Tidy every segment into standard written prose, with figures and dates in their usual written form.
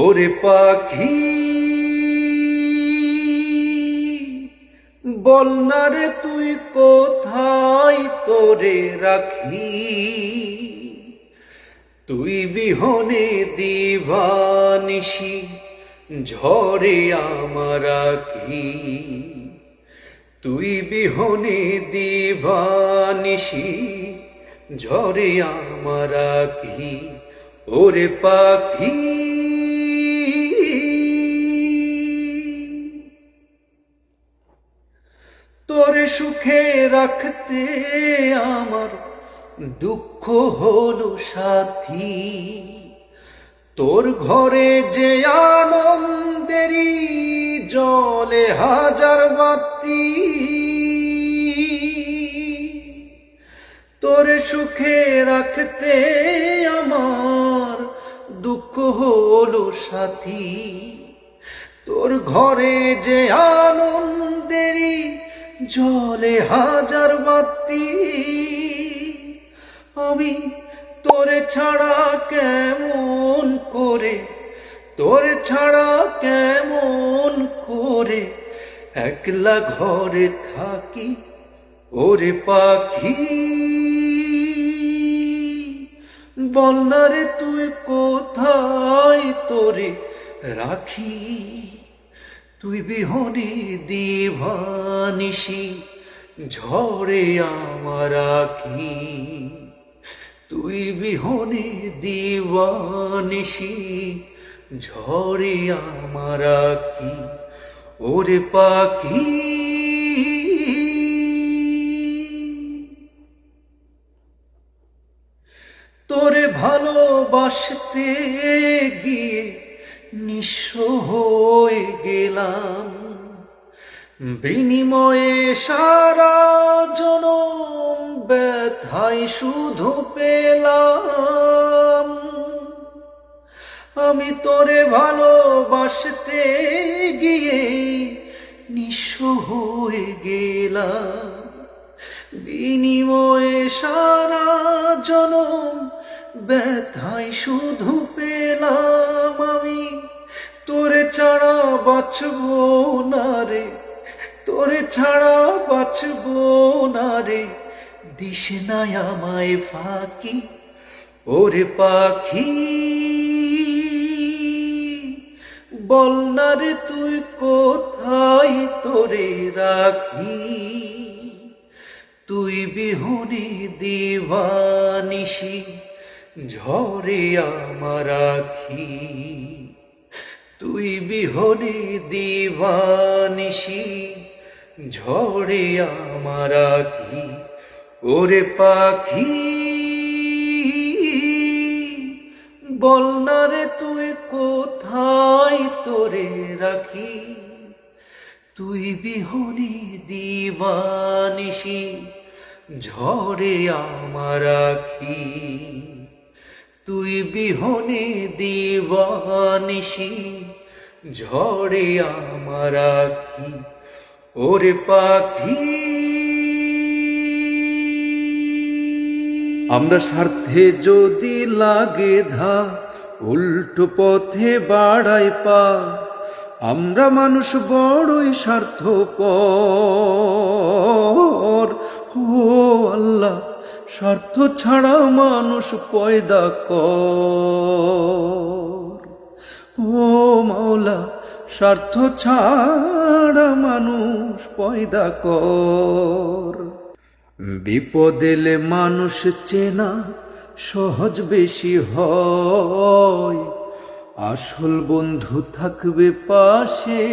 ওরে পাখি বল না রে তুই কোথায় তোরে রাখি, তুই বিহনে দিবানিশি ঝরে আমার আঁখি, তুই বিহনে দিবানিশি ঝরে আমার আঁখি। ওরে পাখি তোরে সুখে রাখতে আমার দুঃখ হলো সাথী, তোর ঘরে যে আনন্দেরই জলে হাজার বাতি, তোরে সুখে রাখতে আমার দুঃখ হলো সাথী, তোর ঘরে যে আনন্দেরই জলে হাজার বাতি। আমি তোরে ছাড়া কেমন করে, তোরে ছাড়া কেমন করে একলা ঘরে থাকি। ওরে পাখি বল না রে তুই কোথায় তোরে রাখি, তুই বিহনে দিবানিশি ঝরে আমার আঁখি, তুই বিহনে দিবানিশি ঝরে আমার আঁখি। ওরে পাখি তোরে ভালোবাসতে গিয়ে নিঃস্ব হয়ে গেলাম, বিনিময়ে সারা জনম ব্যথায় শুধু পেলাম। আমি তোরে ভালোবাসতে গিয়ে নিঃস্ব হয়ে গেলাম, বিনিময়ে সারা জনম ব্যথায় শুধু পেলাম। আমি তোরে ছাড়া বাঁচব না রে, তোরে ছাড়া বাঁচব না রে, দিস নাই আমায় ফাঁকি। ওরে পাখি বল না রে তুই কোথায় তোরে রাখি, তুই বিহনে দিবানিশি ঝরে আমার আঁখি, তুই বিহনে দিবানিশি ঝরে আমার আঁখি। ওরে পাখি বল না রে তুই কোথায় তোরে রাখি, তুই বিহনে দিবানিশি ঝরে আমার আঁখি, তুই বিহনে দিবানিশি ঝরে আমার আঁখি। ওরে পাখি আমরা স্বার্থে যদি লাগে ধা, উল্টো পথে বাড়াই পা, আমরা মানুষ বড়ই স্বার্থপর। ও আল্লাহ স্বার্থ ছাড়া মানুষ পয়দা কর, ও মাওলা স্বার্থ ছাড়া মানুষ পয়দা কর। বিপদ এলে মানুষ চেনা সহজ বেশি হয়, আসল বন্ধু থাকবে পাশে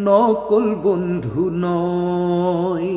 নকল বন্ধু নয়।